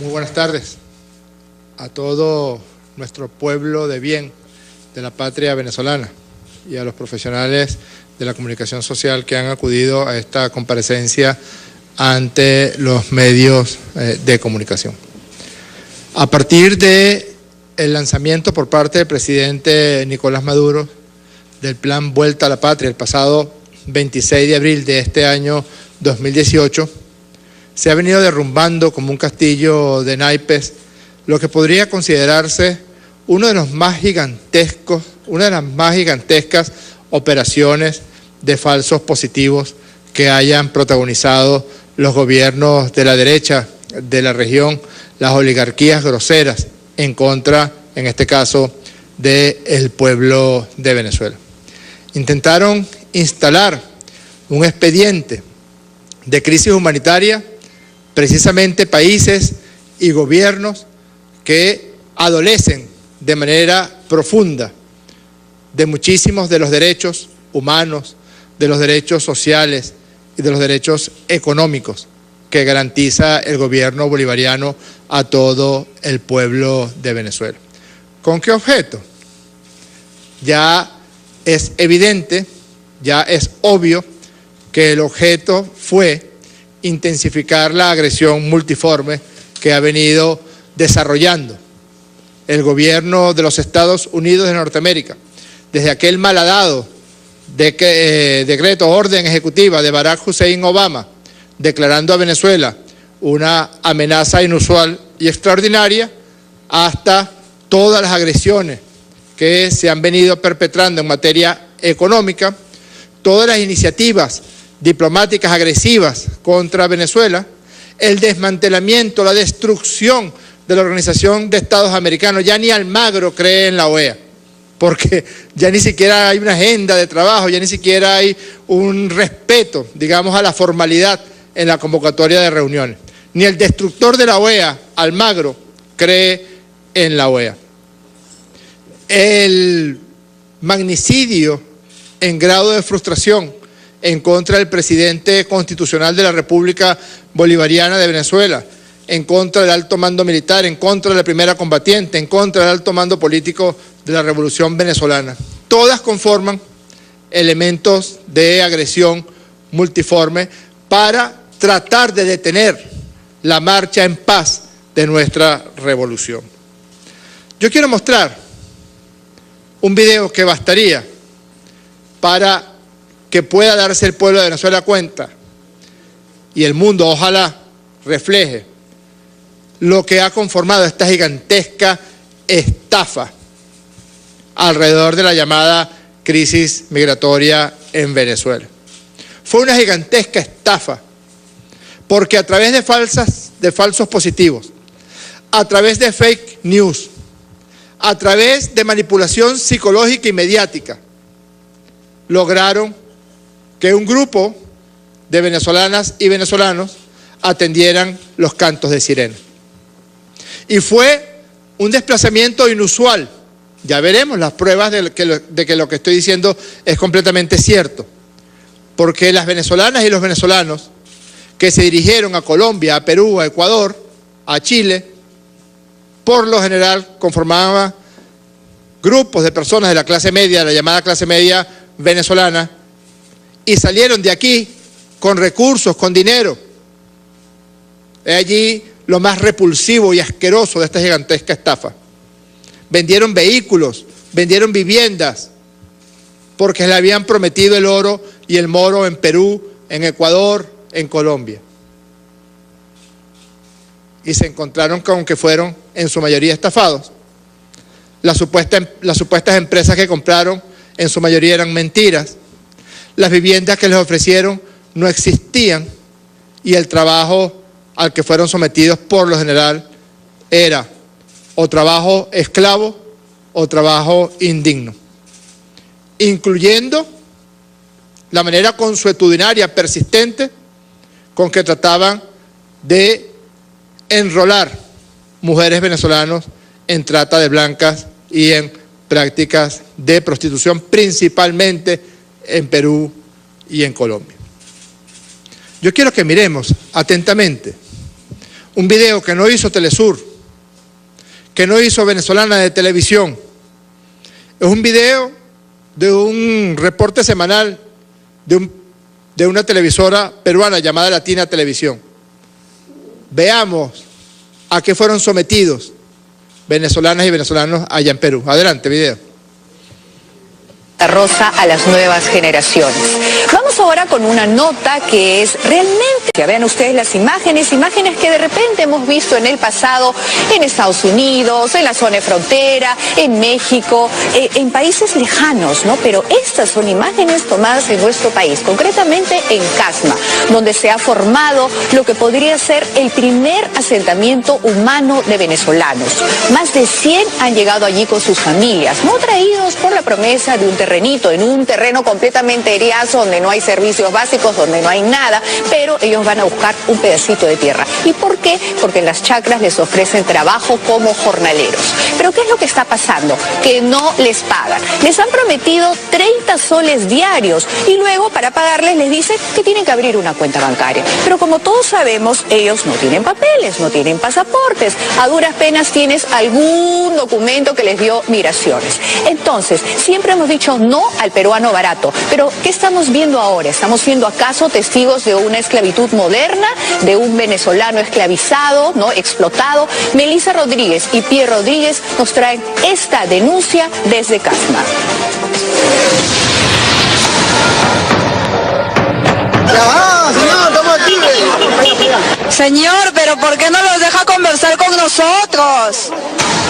Muy buenas tardes a todo nuestro pueblo de bien de la patria venezolana y a los profesionales de la comunicación social que han acudido a esta comparecencia ante los medios de comunicación. A partir del lanzamiento por parte del presidente Nicolás Maduro del plan Vuelta a la Patria el pasado 26 de abril de este año 2018, se ha venido derrumbando como un castillo de naipes lo que podría considerarse una de las más gigantescas operaciones de falsos positivos que hayan protagonizado los gobiernos de la derecha de la región, las oligarquías groseras en contra, en este caso, del pueblo de Venezuela. Intentaron instalar un expediente de crisis humanitaria, precisamente países y gobiernos que adolecen de manera profunda de muchísimos de los derechos humanos, de los derechos sociales y de los derechos económicos que garantiza el gobierno bolivariano a todo el pueblo de Venezuela. ¿Con qué objeto? Ya es evidente, ya es obvio que el objeto fue intensificar la agresión multiforme que ha venido desarrollando el gobierno de los Estados Unidos de Norteamérica, desde aquel malhadado decreto, orden ejecutiva de Barack Hussein Obama, declarando a Venezuela una amenaza inusual y extraordinaria, hasta todas las agresiones que se han venido perpetrando en materia económica, todas las iniciativas diplomáticas agresivas contra Venezuela, el desmantelamiento, la destrucción de la Organización de Estados Americanos. Ya ni Almagro cree en la OEA, porque ya ni siquiera hay una agenda de trabajo, ya ni siquiera hay un respeto, digamos, a la formalidad en la convocatoria de reuniones. Ni el destructor de la OEA, Almagro, cree en la OEA. El magnicidio en grado de frustración en contra del presidente constitucional de la República Bolivariana de Venezuela, en contra del alto mando militar, en contra de la primera combatiente, en contra del alto mando político de la Revolución Venezolana. Todas conforman elementos de agresión multiforme para tratar de detener la marcha en paz de nuestra revolución. Yo quiero mostrar un video que bastaría para que pueda darse el pueblo de Venezuela cuenta, y el mundo ojalá refleje lo que ha conformado esta gigantesca estafa alrededor de la llamada crisis migratoria en Venezuela. Fue una gigantesca estafa porque a través de falsos positivos, a través de fake news, a través de manipulación psicológica y mediática, lograron que un grupo de venezolanas y venezolanos atendieran los cantos de sirena. Y fue un desplazamiento inusual. Ya veremos las pruebas de que lo que estoy diciendo es completamente cierto. Porque las venezolanas y los venezolanos que se dirigieron a Colombia, a Perú, a Ecuador, a Chile, por lo general conformaban grupos de personas de la clase media, la llamada clase media venezolana, y salieron de aquí con recursos, con dinero. Es allí lo más repulsivo y asqueroso de esta gigantesca estafa. Vendieron vehículos, vendieron viviendas, porque le habían prometido el oro y el moro en Perú, en Ecuador, en Colombia. Y se encontraron con que fueron en su mayoría estafados. Las supuestas empresas que compraron en su mayoría eran mentiras. Las viviendas que les ofrecieron no existían y el trabajo al que fueron sometidos por lo general era o trabajo esclavo o trabajo indigno, incluyendo la manera consuetudinaria, persistente, con que trataban de enrolar mujeres venezolanas en trata de blancas y en prácticas de prostitución, principalmente en Perú y en Colombia. Yo quiero que miremos atentamente Un video que no hizo Telesur, que no hizo Venezolana de Televisión. Es un video de un reporte semanal de una televisora peruana llamada Latina Televisión. Veamos a qué fueron sometidos venezolanas y venezolanos allá en Perú. Adelante, video. Rosa a las nuevas generaciones. Vamos ahora con una nota que es realmente, ya vean ustedes las imágenes que de repente hemos visto en el pasado en Estados Unidos, en la zona de frontera, en México, en países lejanos, ¿no? Pero estas son imágenes tomadas en nuestro país, concretamente en Casma, donde se ha formado lo que podría ser el primer asentamiento humano de venezolanos. Más de 100 han llegado allí con sus familias, no traídos por la promesa de un terrenito, en un terreno completamente eriazo, donde no hay servicios básicos, donde no hay nada, pero ellos van a buscar un pedacito de tierra. ¿Y por qué? Porque en las chacras les ofrecen trabajo como jornaleros. Pero ¿qué es lo que está pasando? Que no les pagan. Les han prometido 30 soles diarios y luego para pagarles les dicen que tienen que abrir una cuenta bancaria. Pero como todos sabemos, ellos no tienen papeles, no tienen pasaportes. A duras penas tienes algún documento que les dio Migraciones. Entonces, siempre hemos dicho no al peruano barato. Pero, ¿qué estamos viendo ahora? ¿Estamos siendo acaso testigos de una esclavitud moderna, de un venezolano esclavizado, ¿no? Explotado? Melissa Rodríguez y Pierre Rodríguez nos traen esta denuncia desde Casma. Señor, pero ¿por qué no los deja conversar con nosotros?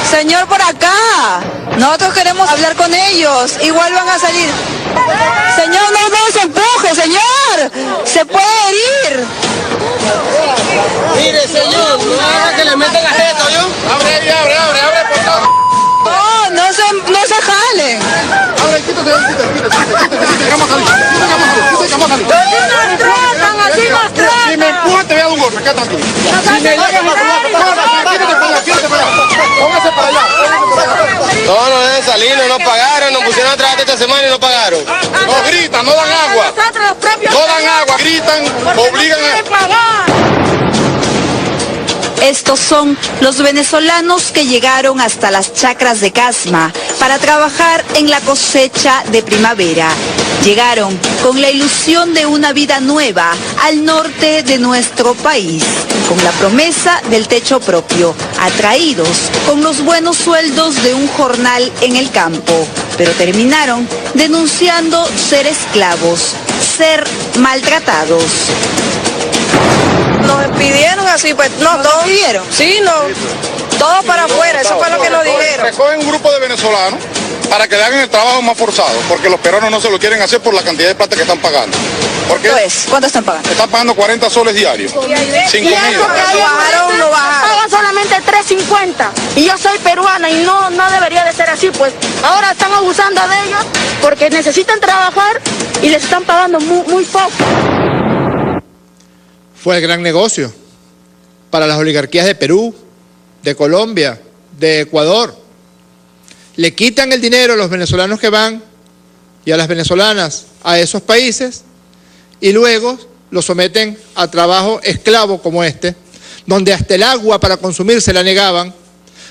Señor, por acá. Nosotros queremos hablar con ellos. Igual van a salir. Señor, no se empuje, señor. Se puede herir. Mire, señor, no haga que le metan a esto, ¿yo? Abre, por favor. No se jalen. Abre, quítate, Así nos tratan. Si me empujas te voy a dar un golpe, acá también. Si me llegas a quítate para allá. Póngase para allá. No, no deben salir, no nos pagaron, nos pusieron a trabajar esta semana y no pagaron. No gritan, no dan agua. No dan agua, gritan, obligan a... Estos son los venezolanos que llegaron hasta las chacras de Casma para trabajar en la cosecha de primavera. Llegaron con la ilusión de una vida nueva al norte de nuestro país, con la promesa del techo propio, atraídos con los buenos sueldos de un jornal en el campo, pero terminaron denunciando ser esclavos, ser maltratados. Nos despidieron así, pues no, todos despidieron. Sí, no, todos para afuera, eso fue lo que nos dijeron. Recogen un grupo de venezolanos para que le hagan el trabajo más forzado, porque los peruanos no se lo quieren hacer por la cantidad de plata que están pagando. ¿Cuánto están pagando? Están pagando 40 soles diarios, sin comida. Lo bajaron. Pagan solamente 3.50 y yo soy peruana y no debería de ser así, pues ahora están abusando de ellos porque necesitan trabajar y les están pagando muy poco. Fue el gran negocio para las oligarquías de Perú, de Colombia, de Ecuador. Le quitan el dinero a los venezolanos que van y a las venezolanas a esos países y luego los someten a trabajo esclavo como este, donde hasta el agua para consumir se la negaban,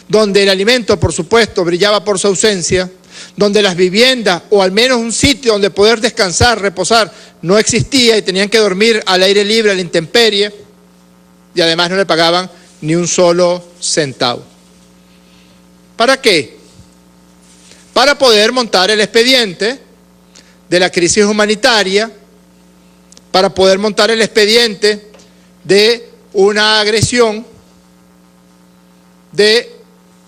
donde el alimento, por supuesto, brillaba por su ausencia, donde las viviendas o al menos un sitio donde poder descansar, reposar, no existía y tenían que dormir al aire libre, a la intemperie, y además no le pagaban ni un solo centavo. ¿Para qué? Para poder montar el expediente de la crisis humanitaria, para poder montar el expediente de una agresión de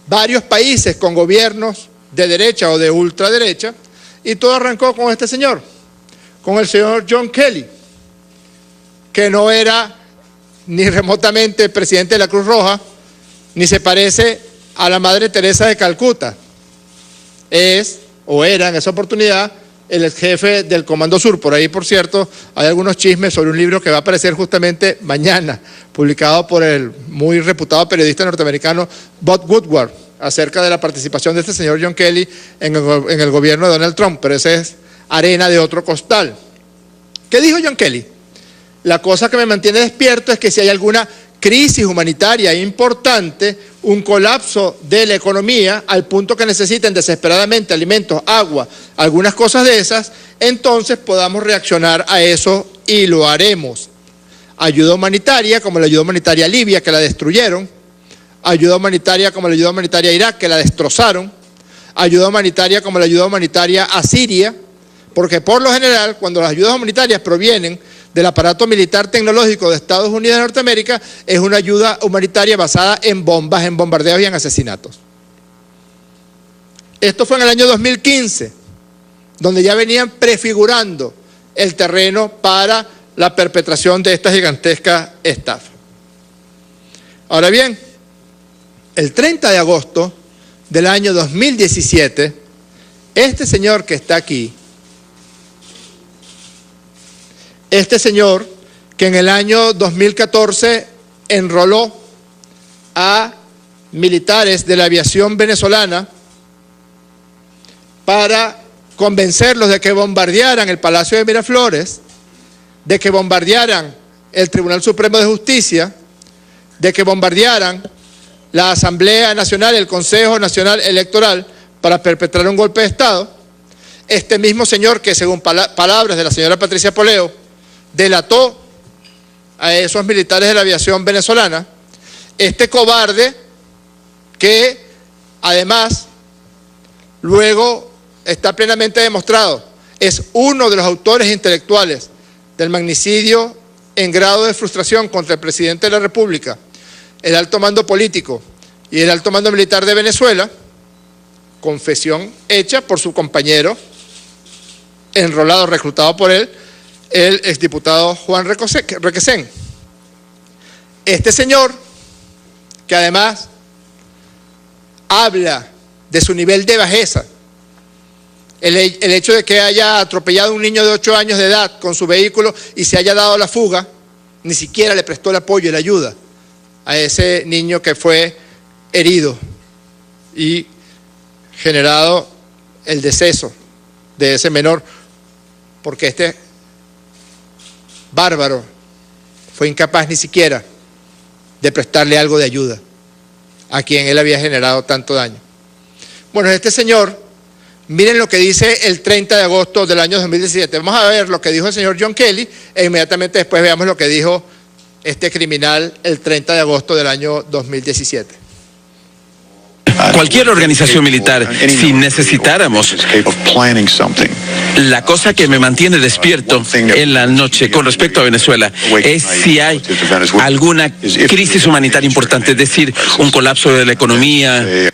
varios países con gobiernos de derecha o de ultraderecha, y todo arrancó con este señor, con el señor John Kelly, que no era ni remotamente presidente de la Cruz Roja, ni se parece a la Madre Teresa de Calcuta. Es, o era en esa oportunidad, el ex jefe del Comando Sur. Por ahí, por cierto, hay algunos chismes sobre un libro que va a aparecer justamente mañana, publicado por el muy reputado periodista norteamericano Bob Woodward, acerca de la participación de este señor John Kelly en el gobierno de Donald Trump, pero esa es arena de otro costal. ¿Qué dijo John Kelly? La cosa que me mantiene despierto es que si hay alguna crisis humanitaria importante, un colapso de la economía al punto que necesiten desesperadamente alimentos, agua, algunas cosas de esas, entonces podamos reaccionar a eso y lo haremos. Ayuda humanitaria como la ayuda humanitaria a Libia, que la destruyeron, ayuda humanitaria como la ayuda humanitaria a Irak, que la destrozaron, ayuda humanitaria como la ayuda humanitaria a Siria, porque por lo general cuando las ayudas humanitarias provienen del aparato militar tecnológico de Estados Unidos de Norteamérica, es una ayuda humanitaria basada en bombas, en bombardeos y en asesinatos. Esto fue en el año 2015, donde ya venían prefigurando el terreno para la perpetración de esta gigantesca estafa. Ahora bien, el 30 de agosto del año 2017, este señor que está aquí, este señor que en el año 2014 enroló a militares de la aviación venezolana para convencerlos de que bombardearan el Palacio de Miraflores, de que bombardearan el Tribunal Supremo de Justicia, de que bombardearan la Asamblea Nacional, el Consejo Nacional Electoral, para perpetrar un golpe de Estado. Este mismo señor que, según palabras de la señora Patricia Poleo, delató a esos militares de la aviación venezolana, este cobarde que además luego está plenamente demostrado, es uno de los autores intelectuales del magnicidio en grado de frustración contra el presidente de la República, el alto mando político y el alto mando militar de Venezuela, confesión hecha por su compañero enrolado, reclutado por él, el exdiputado Juan Requesén. Este señor, que además habla de su nivel de bajeza, el hecho de que haya atropellado a un niño de 8 años de edad con su vehículo y se haya dado la fuga, ni siquiera le prestó el apoyo y la ayuda a ese niño que fue herido y generado el deceso de ese menor, porque este bárbaro fue incapaz ni siquiera de prestarle algo de ayuda a quien él había generado tanto daño. Bueno, este señor, miren lo que dice el 30 de agosto del año 2017. Vamos a ver lo que dijo el señor John Kelly e inmediatamente después veamos lo que dijo este criminal el 30 de agosto del año 2017. Cualquier organización militar, si necesitáramos, la cosa que me mantiene despierto en la noche con respecto a Venezuela es si hay alguna crisis humanitaria importante, es decir, un colapso de la economía.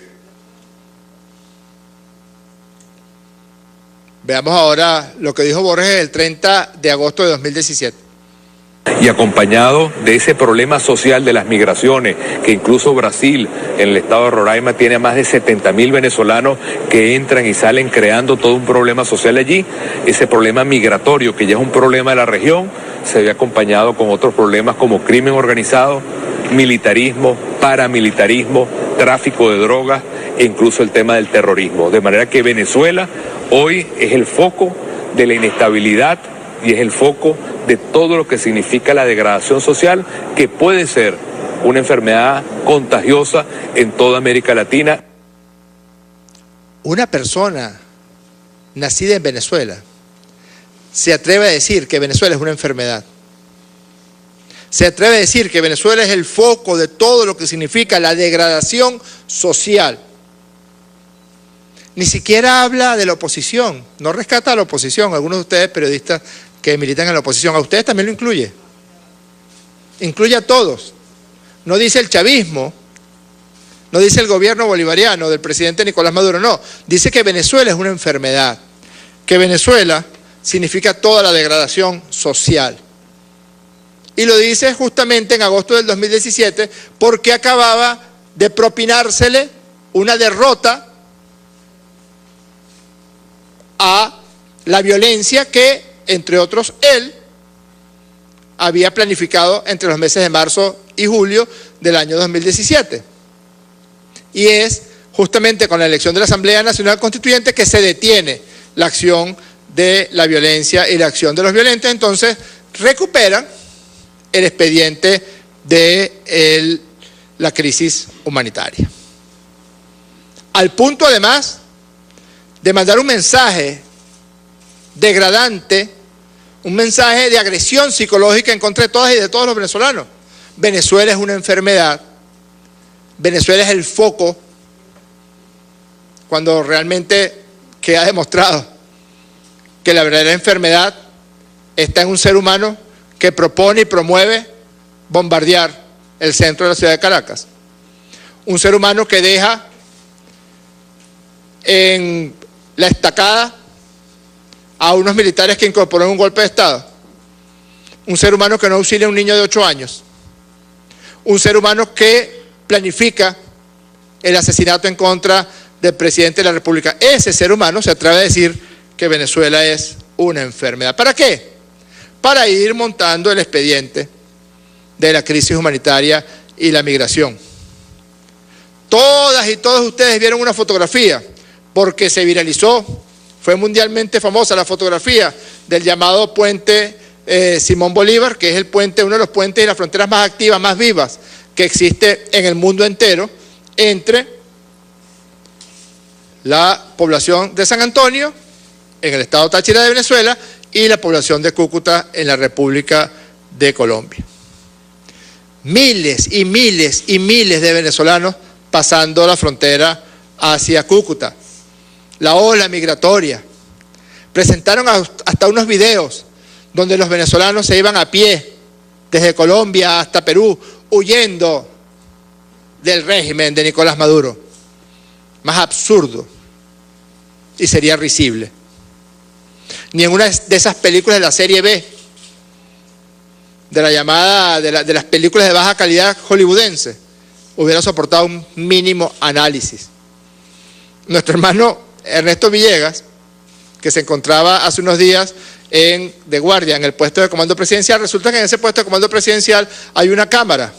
Veamos ahora lo que dijo Borges el 30 de agosto de 2017. Y acompañado de ese problema social de las migraciones, que incluso Brasil, en el estado de Roraima, tiene a más de 70.000 venezolanos que entran y salen creando todo un problema social allí. Ese problema migratorio, que ya es un problema de la región, se ve acompañado con otros problemas como crimen organizado, militarismo, paramilitarismo, tráfico de drogas e incluso el tema del terrorismo. De manera que Venezuela hoy es el foco de la inestabilidad y es el foco de todo lo que significa la degradación social, que puede ser una enfermedad contagiosa en toda América Latina. Una persona nacida en Venezuela se atreve a decir que Venezuela es una enfermedad. Se atreve a decir que Venezuela es el foco de todo lo que significa la degradación social. Ni siquiera habla de la oposición, no rescata a la oposición. Algunos de ustedes, periodistas que militan en la oposición, a ustedes también lo incluye. Incluye a todos. No dice el chavismo, no dice el gobierno bolivariano del presidente Nicolás Maduro, no. Dice que Venezuela es una enfermedad, que Venezuela significa toda la degradación social. Y lo dice justamente en agosto del 2017 porque acababa de propinársele una derrota a la violencia que, entre otros, él había planificado entre los meses de marzo y julio del año 2017. Y es justamente con la elección de la Asamblea Nacional Constituyente que se detiene la acción de la violencia y la acción de los violentos. Entonces recuperan el expediente de la crisis humanitaria. Al punto, además, de mandar un mensaje degradante, un mensaje de agresión psicológica en contra de todas y de todos los venezolanos. Venezuela es una enfermedad, Venezuela es el foco, cuando realmente queda demostrado que la verdadera enfermedad está en un ser humano que propone y promueve bombardear el centro de la ciudad de Caracas. Un ser humano que deja en la estacada a unos militares que incorporaron un golpe de Estado. Un ser humano que no auxilia a un niño de 8 años. Un ser humano que planifica el asesinato en contra del presidente de la República. Ese ser humano se atreve a decir que Venezuela es una enfermedad. ¿Para qué? Para ir montando el expediente de la crisis humanitaria y la migración. Todas y todos ustedes vieron una fotografía, porque se viralizó, fue mundialmente famosa la fotografía del llamado puente Simón Bolívar, que es el puente, uno de los puentes y las fronteras más activas, más vivas que existe en el mundo entero, entre la población de San Antonio, en el estado Táchira de Venezuela, y la población de Cúcuta en la República de Colombia. Miles y miles y miles de venezolanos pasando la frontera hacia Cúcuta. La ola migratoria. Presentaron hasta unos videos donde los venezolanos se iban a pie desde Colombia hasta Perú, huyendo del régimen de Nicolás Maduro. Más absurdo y sería risible. Ni en una de esas películas de la serie B, de la llamada, de las películas de baja calidad hollywoodense, hubiera soportado un mínimo análisis. Nuestro hermano Ernesto Villegas, que se encontraba hace unos días de guardia en el puesto de comando presidencial, resulta que en ese puesto de comando presidencial hay una cámara.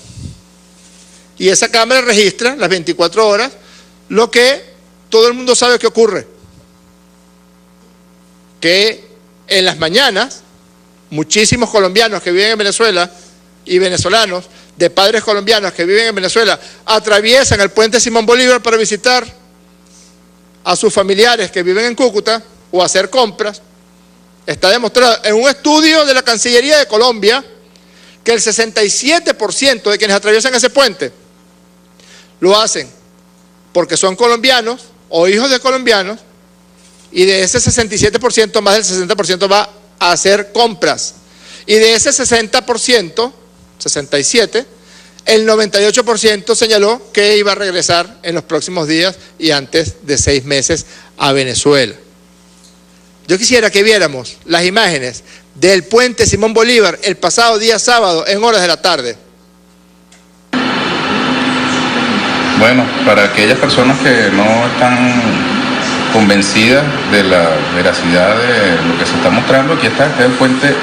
Y esa cámara registra las 24 horas lo que todo el mundo sabe que ocurre. Que en las mañanas, muchísimos colombianos que viven en Venezuela y venezolanos de padres colombianos que viven en Venezuela atraviesan el puente Simón Bolívar para visitar a sus familiares que viven en Cúcuta o hacer compras. Está demostrado en un estudio de la Cancillería de Colombia que el 67% de quienes atraviesan ese puente lo hacen porque son colombianos o hijos de colombianos, y de ese 67%, más del 60% va a hacer compras. Y de ese 60%, 67%, el 98% señaló que iba a regresar en los próximos días y antes de 6 meses a Venezuela. Yo quisiera que viéramos las imágenes del puente Simón Bolívar el pasado día sábado en horas de la tarde. Bueno, para aquellas personas que no están convencidas de la veracidad de lo que se está mostrando, aquí está el puente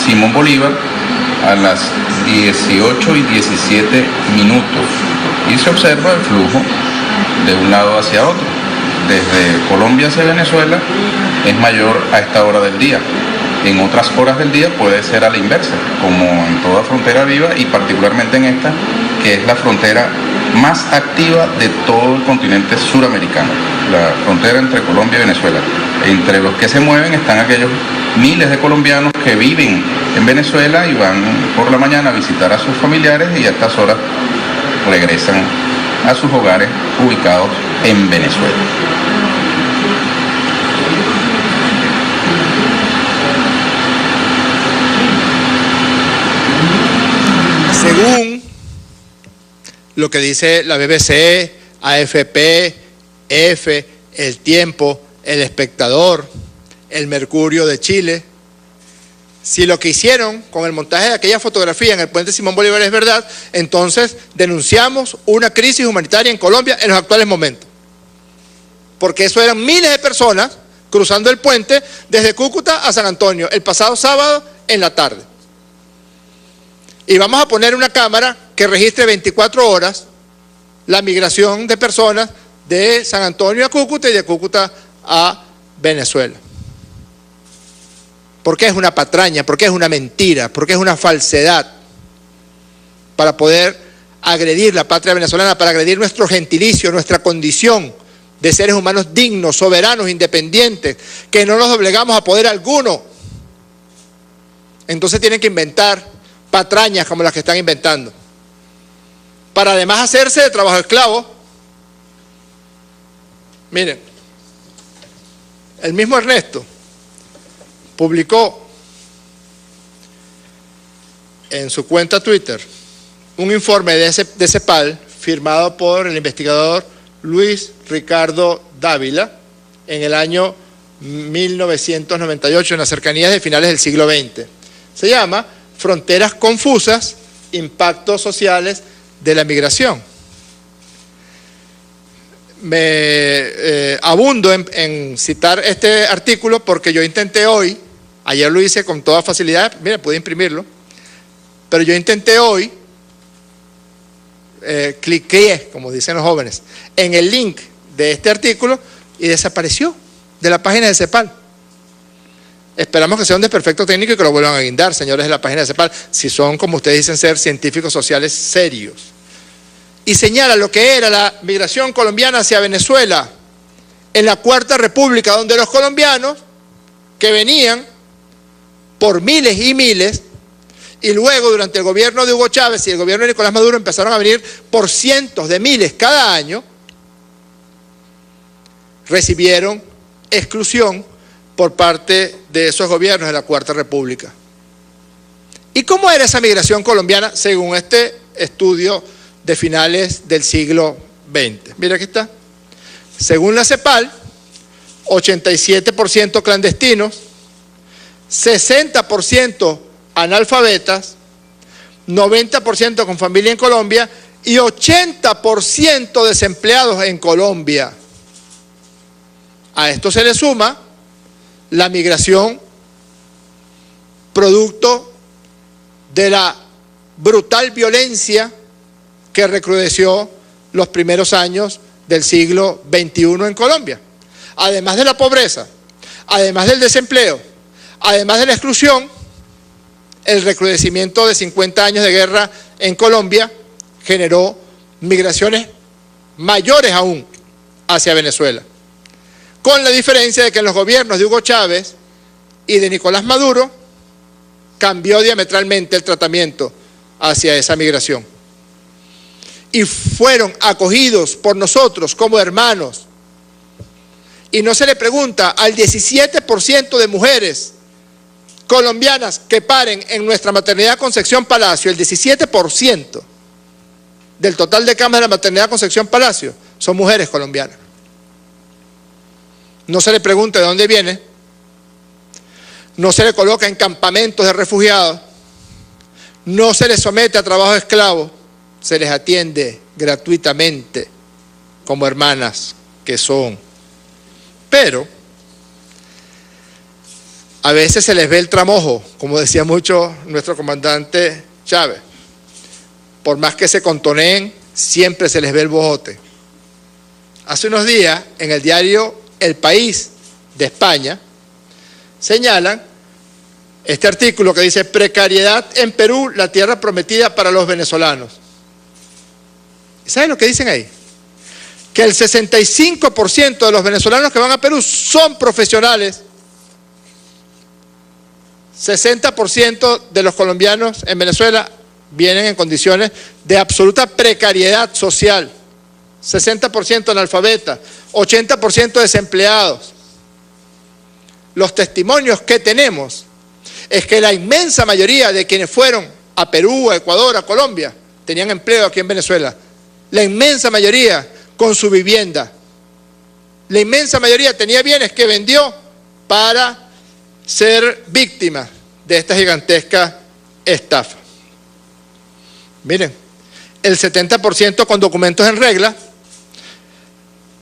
Simón Bolívar a las 18:17 y se observa el flujo de un lado hacia otro. Desde Colombia hacia Venezuela es mayor a esta hora del día. En otras horas del día puede ser a la inversa, como en toda frontera viva y particularmente en esta, que es la frontera más activa de todo el continente suramericano, la frontera entre Colombia y Venezuela. Entre los que se mueven están aquellos miles de colombianos que viven en Venezuela y van por la mañana a visitar a sus familiares y a estas horas regresan a sus hogares ubicados en Venezuela. Según lo que dice la BBC, AFP, EFE, El Tiempo, El Espectador, El Mercurio de Chile, si lo que hicieron con el montaje de aquella fotografía en el puente Simón Bolívar es verdad, entonces denunciamos una crisis humanitaria en Colombia en los actuales momentos. Porque eso eran miles de personas cruzando el puente desde Cúcuta a San Antonio el pasado sábado en la tarde. Y vamos a poner una cámara que registre 24 horas la migración de personas de San Antonio a Cúcuta y de Cúcuta a Venezuela. Porque es una patraña, porque es una mentira, porque es una falsedad. para poder agredir la patria venezolana, para agredir nuestro gentilicio, nuestra condición de seres humanos dignos, soberanos, independientes, que no nos doblegamos a poder alguno. Entonces tienen que inventar patrañas como las que están inventando, para además hacerse de trabajo esclavo. Miren, el mismo Ernesto publicó en su cuenta Twitter un informe de CEPAL firmado por el investigador Luis Ricardo Dávila en el año 1998, en las cercanías de finales del siglo XX. Se llama Fronteras confusas, impactos sociales de la migración. Me abundo en citar este artículo porque yo intenté hoy, ayer lo hice con toda facilidad, mira, pude imprimirlo, pero yo intenté hoy, cliqué, como dicen los jóvenes, en el link de este artículo y desapareció de la página de CEPAL. Esperamos que sea un desperfecto técnico y que lo vuelvan a guindar, señores de la página de CEPAL, si son, como ustedes dicen, ser científicos sociales serios. Y señala lo que era la migración colombiana hacia Venezuela en la Cuarta República, donde los colombianos que venían por miles y miles, y luego durante el gobierno de Hugo Chávez y el gobierno de Nicolás Maduro empezaron a venir por cientos de miles cada año, recibieron exclusión por parte de esos gobiernos de la Cuarta República. ¿Y cómo era esa migración colombiana según este estudio de finales del siglo XX? Mira, aquí está. Según la CEPAL, 87% clandestinos, 60% analfabetas, 90% con familia en Colombia y 80% desempleados en Colombia. A esto se le suma la migración producto de la brutal violencia que recrudeció los primeros años del siglo XXI en Colombia. Además de la pobreza, además del desempleo, además de la exclusión, el recrudecimiento de 50 años de guerra en Colombia generó migraciones mayores aún hacia Venezuela. Con la diferencia de que en los gobiernos de Hugo Chávez y de Nicolás Maduro cambió diametralmente el tratamiento hacia esa migración. Y fueron acogidos por nosotros como hermanos. Y no se le pregunta al 17% de mujeres colombianas que paren en nuestra maternidad Concepción Palacio, el 17% del total de camas de la maternidad Concepción Palacio son mujeres colombianas. No se le pregunta de dónde viene, no se le coloca en campamentos de refugiados, no se les somete a trabajo esclavo, se les atiende gratuitamente como hermanas que son. Pero a veces se les ve el tramojo, como decía mucho nuestro comandante Chávez. Por más que se contoneen, siempre se les ve el bojote. Hace unos días, en el diario El País de España, señalan este artículo que dice: precariedad en Perú, la tierra prometida para los venezolanos. ¿Y saben lo que dicen ahí? Que el 65% de los venezolanos que van a Perú son profesionales. 60% de los colombianos en Venezuela vienen en condiciones de absoluta precariedad social. 60% analfabetas, 80% desempleados. Los testimonios que tenemos es que la inmensa mayoría de quienes fueron a Perú, a Ecuador, a Colombia, tenían empleo aquí en Venezuela. La inmensa mayoría con su vivienda. La inmensa mayoría tenía bienes que vendió para ser víctima de esta gigantesca estafa. Miren, el 70% con documentos en regla,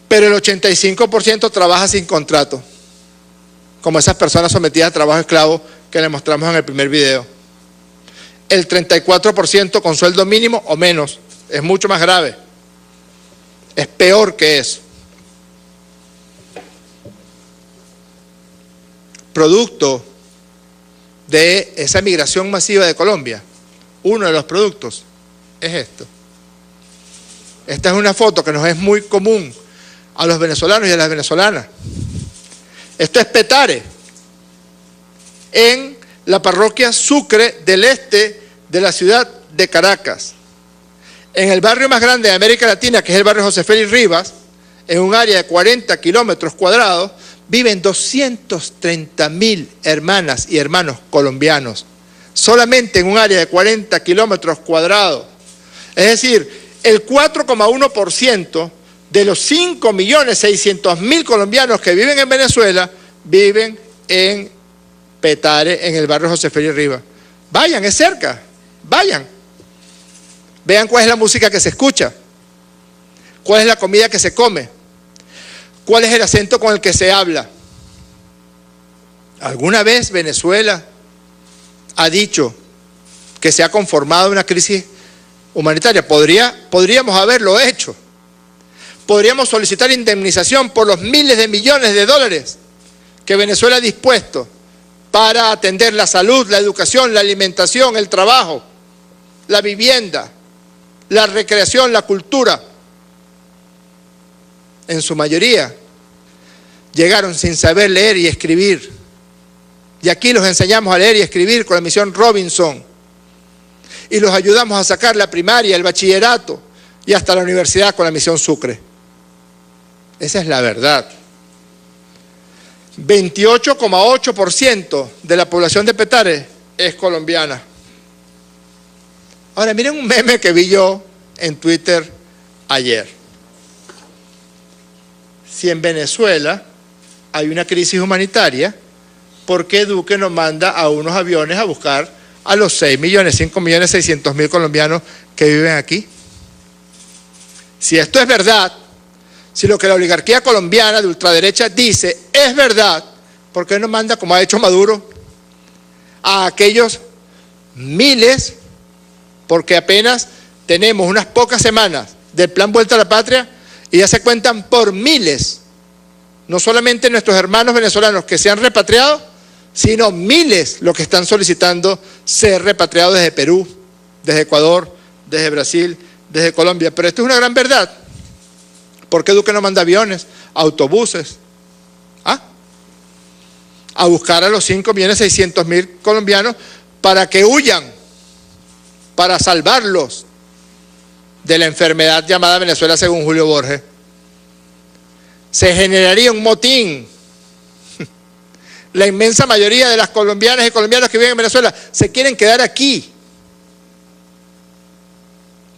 pero el 85% trabaja sin contrato, como esas personas sometidas a trabajo esclavo que les mostramos en el primer video. El 34% con sueldo mínimo o menos, es mucho más grave, es peor que eso. Producto de esa migración masiva de Colombia, uno de los productos es esto. Esta es una foto que nos es muy común a los venezolanos y a las venezolanas. Esto es Petare, en la parroquia Sucre del este de la ciudad de Caracas. En el barrio más grande de América Latina, que es el barrio José Félix Rivas, en un área de 40 kilómetros cuadrados, viven 230.000 hermanas y hermanos colombianos. Solamente en un área de 40 kilómetros cuadrados. Es decir, el 4,1% de los 5.600.000 colombianos que viven en Venezuela viven en Petare, en el barrio José Félix Rivas. Vayan, es cerca, vayan. Vean cuál es la música que se escucha, cuál es la comida que se come, cuál es el acento con el que se habla. ¿Alguna vez Venezuela ha dicho que se ha conformado una crisis humanitaria? Podríamos haberlo hecho. Podríamos solicitar indemnización por los miles de millones de dólares que Venezuela ha dispuesto para atender la salud, la educación, la alimentación, el trabajo, la vivienda, la recreación, la cultura. En su mayoría llegaron sin saber leer y escribir. Y aquí los enseñamos a leer y escribir con la misión Robinson. Y los ayudamos a sacar la primaria, el bachillerato y hasta la universidad con la misión Sucre. Esa es la verdad. 28,8% de la población de Petare es colombiana. Ahora miren un meme que vi yo en Twitter ayer. Si en Venezuela hay una crisis humanitaria, ¿por qué Duque nos manda a unos aviones a buscar a los 5.600.000 colombianos que viven aquí? Si esto es verdad, si lo que la oligarquía colombiana de ultraderecha dice es verdad, ¿por qué no manda, como ha hecho Maduro, a aquellos miles? Porque apenas tenemos unas pocas semanas del plan Vuelta a la Patria y ya se cuentan por miles, no solamente nuestros hermanos venezolanos que se han repatriado, sino miles los que están solicitando ser repatriados desde Perú, desde Ecuador, desde Brasil, desde Colombia. Pero esto es una gran verdad. ¿Por qué Duque no manda aviones, autobuses? A buscar a los 5.600.000 colombianos para que huyan, para salvarlos de la enfermedad llamada Venezuela según Julio Borges. Se generaría un motín. La inmensa mayoría de las colombianas y colombianos que viven en Venezuela se quieren quedar aquí.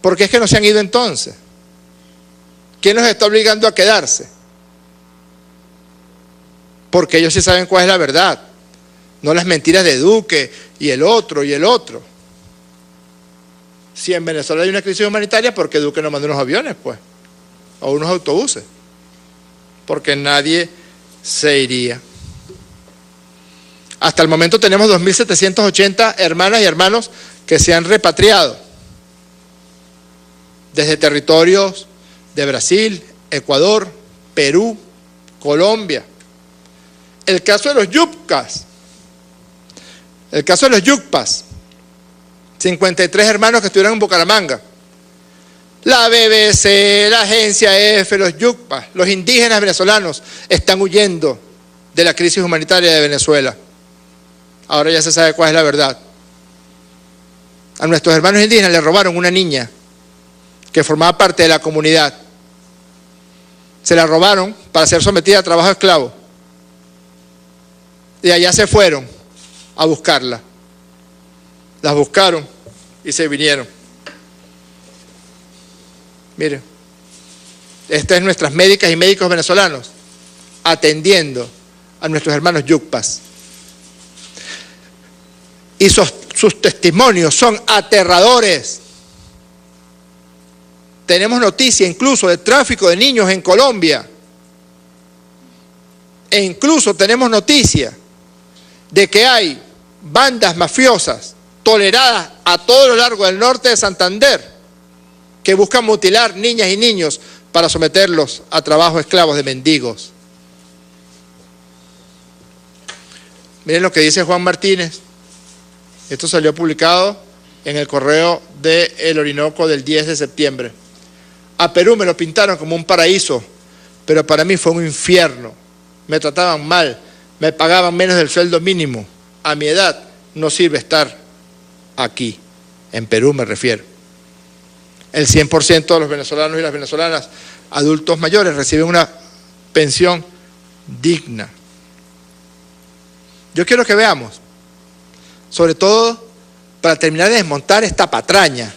¿Por qué es que no se han ido entonces? ¿Quién los está obligando a quedarse? Porque ellos sí saben cuál es la verdad, no las mentiras de Duque y el otro y el otro. Si en Venezuela hay una crisis humanitaria, ¿por qué Duque no manda unos aviones, pues? O unos autobuses. Porque nadie se iría. Hasta el momento tenemos 2.780 hermanas y hermanos que se han repatriado desde territorios de Brasil, Ecuador, Perú, Colombia. El caso de los Yucpas, 53 hermanos que estuvieron en Bucaramanga. La BBC, la agencia EFE, los Yucpas, los indígenas venezolanos están huyendo de la crisis humanitaria de Venezuela. Ahora ya se sabe cuál es la verdad. A nuestros hermanos indígenas les robaron una niña que formaba parte de la comunidad. Se la robaron para ser sometida a trabajo esclavo. Y allá se fueron a buscarla. Las buscaron y se vinieron. Miren, estas son nuestras médicas y médicos venezolanos atendiendo a nuestros hermanos yucpas. Y sus testimonios son aterradores. Tenemos noticia incluso de tráfico de niños en Colombia. E incluso tenemos noticia de que hay bandas mafiosas toleradas a todo lo largo del norte de Santander que buscan mutilar niñas y niños para someterlos a trabajo esclavos de mendigos. Miren lo que dice Juan Martínez. Esto salió publicado en el correo de El Orinoco del 10 de septiembre. A Perú me lo pintaron como un paraíso, pero para mí fue un infierno. Me trataban mal, me pagaban menos del sueldo mínimo. A mi edad no sirve estar aquí, en Perú me refiero. El 100% de los venezolanos y las venezolanas adultos mayores reciben una pensión digna. Yo quiero que veamos, sobre todo para terminar de desmontar esta patraña,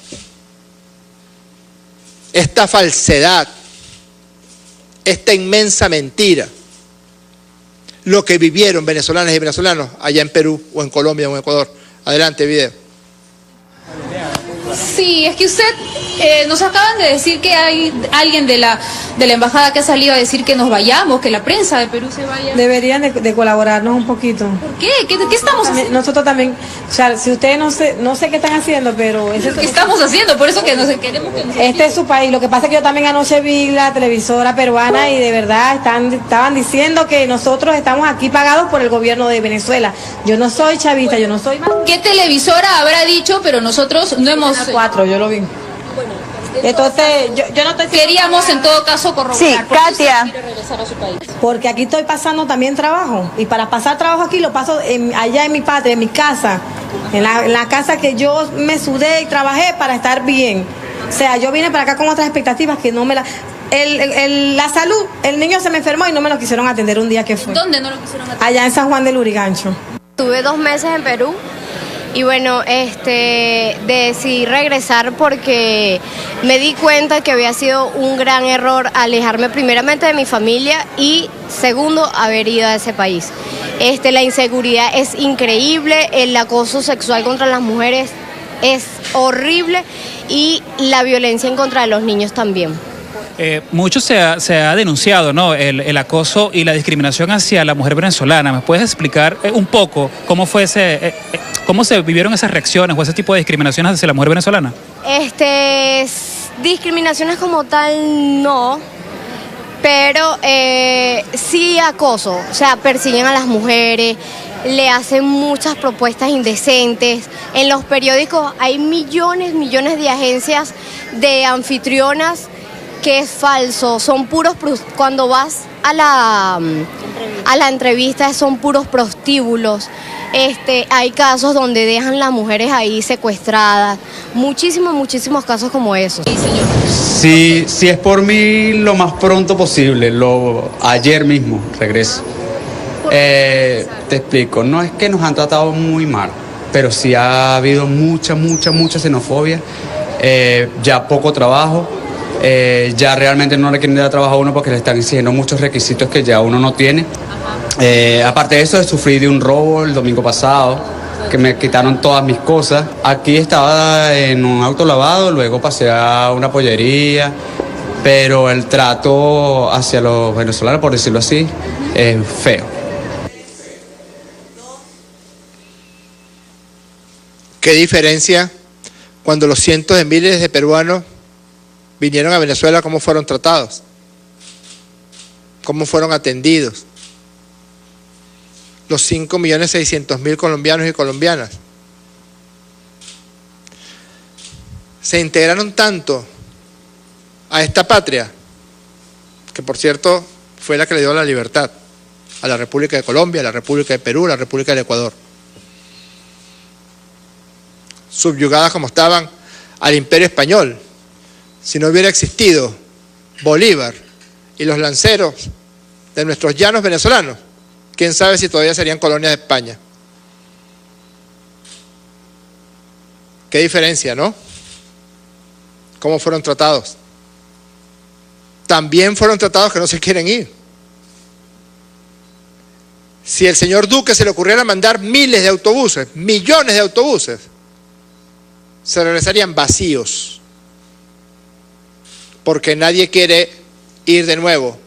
esta falsedad, esta inmensa mentira, lo que vivieron venezolanas y venezolanos allá en Perú o en Colombia o en Ecuador. Adelante, video. Sí, es que usted nos acaban de decir que hay alguien de la embajada que ha salido a decir que nos vayamos, que la prensa de Perú se vaya. Deberían de colaborarnos un poquito. ¿Por qué? ¿Qué estamos haciendo? Nosotros también, o sea, si ustedes no sé qué están haciendo, pero... ¿Qué estamos haciendo? Por eso que queremos que nos... Este es su país. Lo que pasa es que yo también anoche vi la televisora peruana y de verdad estaban diciendo que nosotros estamos aquí pagados por el gobierno de Venezuela. Yo no soy chavista, yo no soy... ¿Qué televisora habrá dicho? Pero nosotros no hemos... 4, yo lo vi. Entonces, yo no estoy... Queríamos en todo caso corroborar. Sí, Katia. ¿Por qué usted quiere regresar a su país? Porque aquí estoy pasando también trabajo. Y para pasar trabajo aquí lo paso allá en mi patria, en mi casa. En la casa que yo me sudé y trabajé para estar bien. O sea, yo vine para acá con otras expectativas que no me la... La salud, el niño se me enfermó y no me lo quisieron atender un día que fue. ¿Dónde no lo quisieron atender? Allá en San Juan del Lurigancho. Tuve 2 meses en Perú. Y bueno, decidí regresar porque me di cuenta que había sido un gran error alejarme primeramente de mi familia y segundo, haber ido a ese país. La inseguridad es increíble, el acoso sexual contra las mujeres es horrible y la violencia en contra de los niños también. Mucho se ha denunciado, ¿no? El acoso y la discriminación hacia la mujer venezolana. ¿Me puedes explicar un poco cómo fue cómo se vivieron esas reacciones o ese tipo de discriminaciones hacia la mujer venezolana? Discriminaciones como tal no, pero sí acoso, o sea, persiguen a las mujeres, le hacen muchas propuestas indecentes. En los periódicos hay millones de agencias de anfitrionas que es falso, son puros, cuando vas a la entrevista son puros prostíbulos. Hay casos donde dejan las mujeres ahí secuestradas, muchísimos casos como esos. Si es por mí, lo más pronto posible, ayer mismo regreso. Te explico, no es que nos han tratado muy mal, pero sí ha habido mucha xenofobia, ya poco trabajo. Ya realmente no le quieren dar trabajo a uno porque le están exigiendo muchos requisitos que ya uno no tiene. Aparte de eso, sufrí de un robo el domingo pasado, que me quitaron todas mis cosas. Aquí estaba en un auto lavado, luego pasé a una pollería, pero el trato hacia los venezolanos, por decirlo así, es feo. ¿Qué diferencia cuando los cientos de miles de peruanos vinieron a Venezuela, cómo fueron tratados, cómo fueron atendidos? Los 5.600.000 colombianos y colombianas se integraron tanto a esta patria, que por cierto fue la que le dio la libertad a la República de Colombia, a la República de Perú, a la República del Ecuador, subyugadas como estaban al Imperio Español. Si no hubiera existido Bolívar y los lanceros de nuestros llanos venezolanos, quién sabe si todavía serían colonias de España. Qué diferencia, ¿no? ¿Cómo fueron tratados? También fueron tratados que no se quieren ir. Si el señor Duque se le ocurriera mandar miles de autobuses, millones de autobuses, se regresarían vacíos. Porque nadie quiere ir de nuevo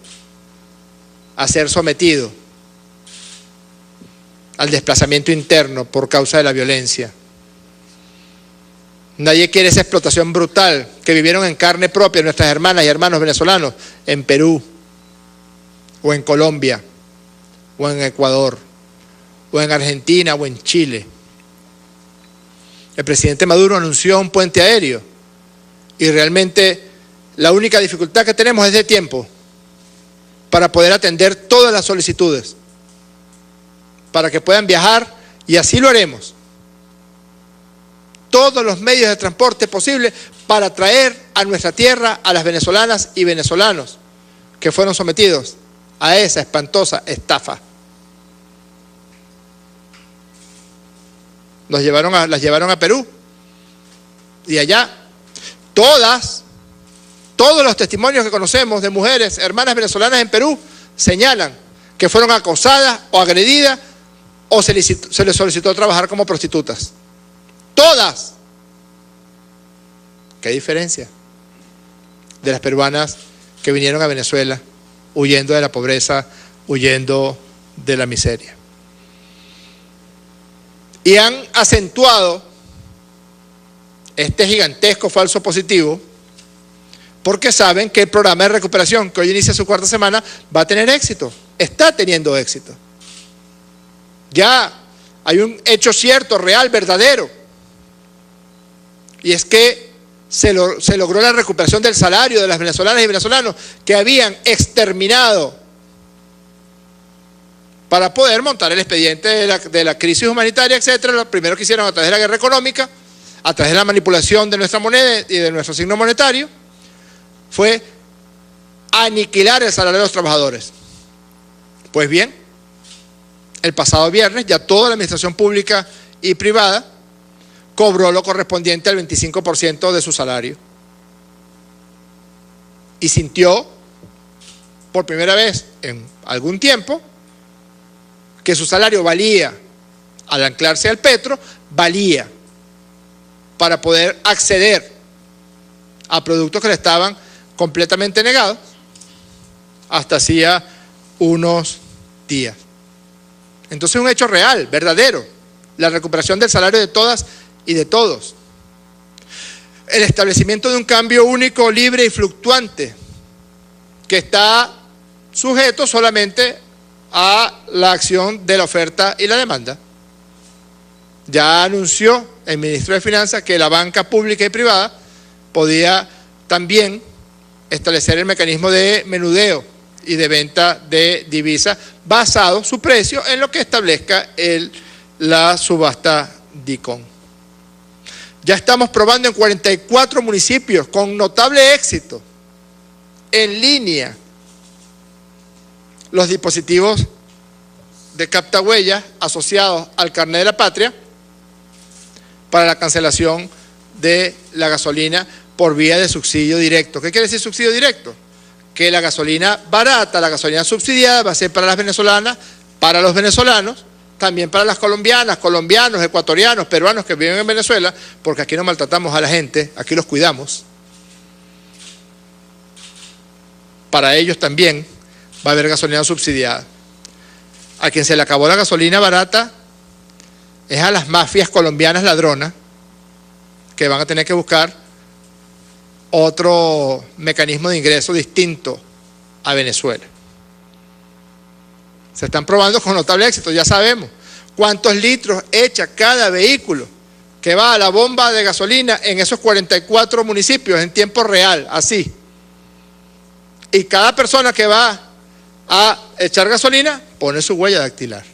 a ser sometido al desplazamiento interno por causa de la violencia. Nadie quiere esa explotación brutal que vivieron en carne propia nuestras hermanas y hermanos venezolanos en Perú, o en Colombia, o en Ecuador, o en Argentina, o en Chile. El presidente Maduro anunció un puente aéreo y realmente la única dificultad que tenemos es de tiempo para poder atender todas las solicitudes, para que puedan viajar, y así lo haremos. Todos los medios de transporte posibles para traer a nuestra tierra a las venezolanas y venezolanos que fueron sometidos a esa espantosa estafa. Las llevaron a Perú y allá todos los testimonios que conocemos de mujeres, hermanas venezolanas en Perú, señalan que fueron acosadas o agredidas o se les solicitó trabajar como prostitutas. Todas. ¿Qué diferencia de las peruanas que vinieron a Venezuela huyendo de la pobreza, huyendo de la miseria? Y han acentuado este gigantesco falso positivo porque saben que el programa de recuperación, que hoy inicia su 4ª semana, va a tener éxito, está teniendo éxito. Ya hay un hecho cierto, real, verdadero, y es que se logró la recuperación del salario de las venezolanas y venezolanos que habían exterminado para poder montar el expediente de la crisis humanitaria, etcétera. Lo primero que hicieron a través de la guerra económica, a través de la manipulación de nuestra moneda y de nuestro signo monetario, fue aniquilar el salario de los trabajadores. Pues bien, el pasado viernes ya toda la administración pública y privada cobró lo correspondiente al 25% de su salario. Y sintió, por primera vez en algún tiempo, que su salario valía, al anclarse al petro, valía para poder acceder a productos que le estaban completamente negados hasta hacía unos días. Entonces es un hecho real, verdadero, la recuperación del salario de todas y de todos. El establecimiento de un cambio único, libre y fluctuante, que está sujeto solamente a la acción de la oferta y la demanda. Ya anunció el ministro de Finanzas que la banca pública y privada podía también establecer el mecanismo de menudeo y de venta de divisas basado su precio en lo que establezca la subasta DICOM. Ya estamos probando en 44 municipios con notable éxito en línea los dispositivos de captahuellas asociados al carnet de la patria para la cancelación de la gasolina por vía de subsidio directo. ¿Qué quiere decir subsidio directo? Que la gasolina barata, la gasolina subsidiada va a ser para las venezolanas, para los venezolanos, también para las colombianas, colombianos, ecuatorianos, peruanos que viven en Venezuela, porque aquí no maltratamos a la gente, aquí los cuidamos. Para ellos también va a haber gasolina subsidiada. A quien se le acabó la gasolina barata es a las mafias colombianas ladronas que van a tener que buscar otro mecanismo de ingreso distinto a Venezuela. Se están probando con notable éxito, ya sabemos cuántos litros echa cada vehículo que va a la bomba de gasolina en esos 44 municipios en tiempo real, así. Y cada persona que va a echar gasolina pone su huella dactilar.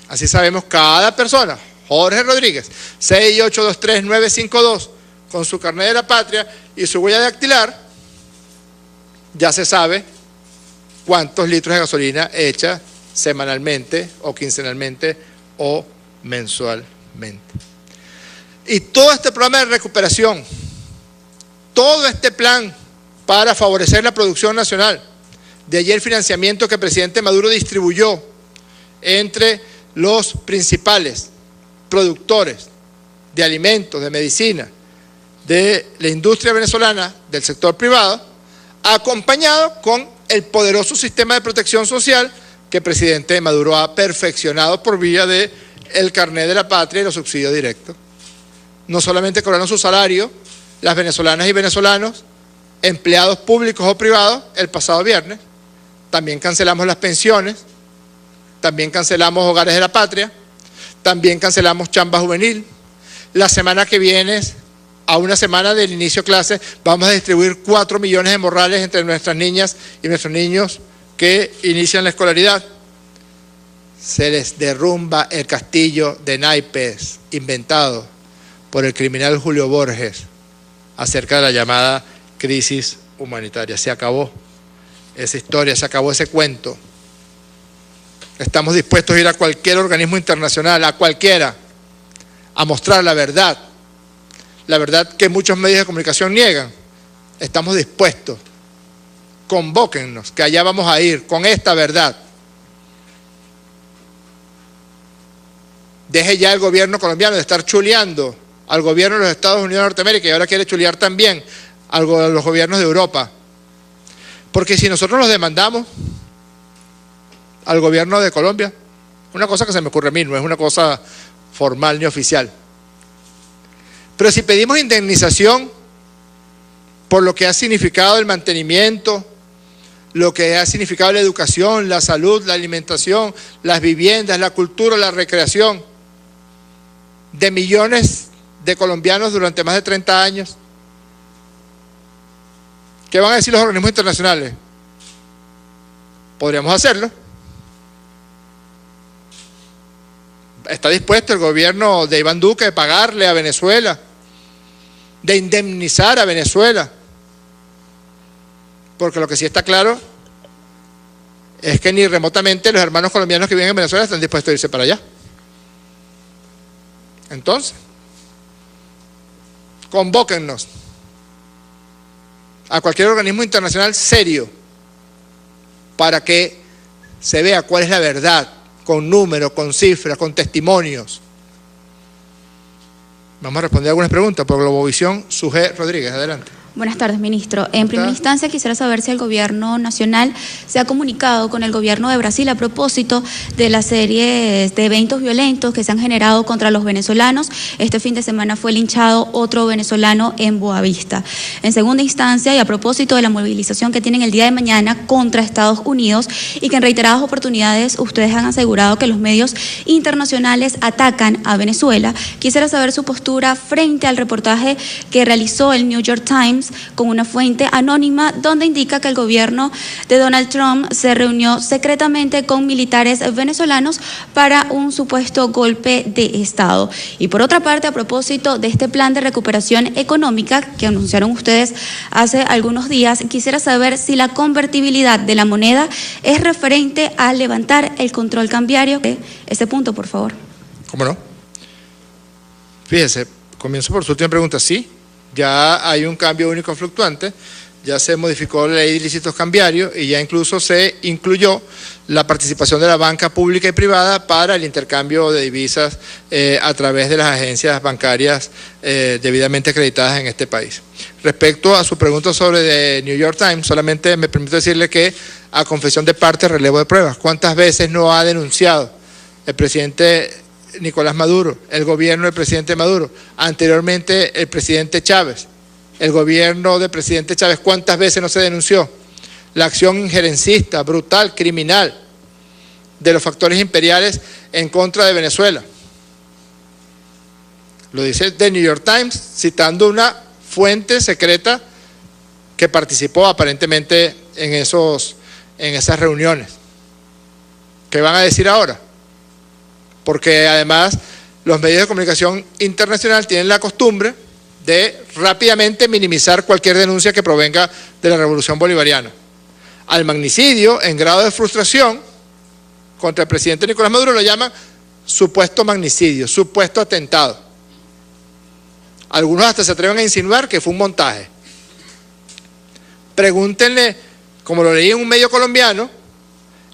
Así sabemos cada persona. Jorge Rodríguez, 6823952, con su carnet de la patria y su huella dactilar, ya se sabe cuántos litros de gasolina echa semanalmente o quincenalmente o mensualmente. Y todo este programa de recuperación, todo este plan para favorecer la producción nacional, de allí el financiamiento que el presidente Maduro distribuyó entre los principales productores de alimentos, de medicina, de la industria venezolana, del sector privado, acompañado con el poderoso sistema de protección social que el presidente Maduro ha perfeccionado por vía del carnet de la patria y los subsidios directos. No solamente cobraron su salario las venezolanas y venezolanos, empleados públicos o privados, el pasado viernes, también cancelamos las pensiones, también cancelamos hogares de la patria, también cancelamos chamba juvenil, La semana que viene, a una semana del inicio de clase, vamos a distribuir 4 millones de morrales entre nuestras niñas y nuestros niños que inician la escolaridad. Se les derrumba el castillo de naipes inventado por el criminal Julio Borges acerca de la llamada crisis humanitaria. Se acabó esa historia, se acabó ese cuento. Estamos dispuestos a ir a cualquier organismo internacional, a cualquiera, a mostrar la verdad que muchos medios de comunicación niegan. Estamos dispuestos. Convóquennos, que allá vamos a ir con esta verdad. Deje ya el gobierno colombiano de estar chuleando al gobierno de los Estados Unidos de Norteamérica y ahora quiere chulear también a los gobiernos de Europa. Porque si nosotros los demandamos al gobierno de Colombia, una cosa que se me ocurre a mí, no es una cosa formal ni oficial, pero si pedimos indemnización por lo que ha significado el mantenimiento, lo que ha significado la educación, la salud, la alimentación, las viviendas, la cultura, la recreación de millones de colombianos durante más de 30 años, ¿qué van a decir los organismos internacionales? Podríamos hacerlo. ¿Está dispuesto el gobierno de Iván Duque de pagarle a Venezuela, de indemnizar a Venezuela? Porque lo que sí está claro es que ni remotamente los hermanos colombianos que viven en Venezuela están dispuestos a irse para allá. Entonces, convóquennos a cualquier organismo internacional serio para que se vea cuál es la verdad, con números, con cifras, con testimonios. Vamos a responder algunas preguntas por Globovisión. Sujé Rodríguez, adelante. Buenas tardes, ministro. En primera instancia quisiera saber si el gobierno nacional se ha comunicado con el gobierno de Brasil a propósito de la serie de eventos violentos que se han generado contra los venezolanos. Este fin de semana fue linchado otro venezolano en Boavista. En segunda instancia, y a propósito de la movilización que tienen el día de mañana contra Estados Unidos y que en reiteradas oportunidades ustedes han asegurado que los medios internacionales atacan a Venezuela, quisiera saber su postura frente al reportaje que realizó el New York Times con una fuente anónima donde indica que el gobierno de Donald Trump se reunió secretamente con militares venezolanos para un supuesto golpe de Estado. Y por otra parte, a propósito de este plan de recuperación económica que anunciaron ustedes hace algunos días, quisiera saber si la convertibilidad de la moneda es referente a levantar el control cambiario. Ese punto, por favor. ¿Cómo no? Fíjese, comienzo por su última pregunta. Sí, ya hay un cambio único fluctuante, ya se modificó la ley de ilícitos cambiarios y ya incluso se incluyó la participación de la banca pública y privada para el intercambio de divisas a través de las agencias bancarias debidamente acreditadas en este país. Respecto a su pregunta sobre The New York Times, solamente me permito decirle que a confesión de parte, relevo de pruebas. ¿Cuántas veces no ha denunciado el presidente Nicolás Maduro, el gobierno del presidente Maduro, anteriormente el presidente Chávez, el gobierno del presidente Chávez? ¿Cuántas veces no se denunció la acción injerencista, brutal, criminal de los factores imperiales en contra de Venezuela? Lo dice The New York Times, citando una fuente secreta que participó aparentemente en esas reuniones. ¿Qué van a decir ahora? Porque además los medios de comunicación internacional tienen la costumbre de rápidamente minimizar cualquier denuncia que provenga de la revolución bolivariana. Al magnicidio en grado de frustración contra el presidente Nicolás Maduro lo llaman supuesto magnicidio, supuesto atentado. Algunos hasta se atreven a insinuar que fue un montaje. Pregúntenle, como lo leí en un medio colombiano,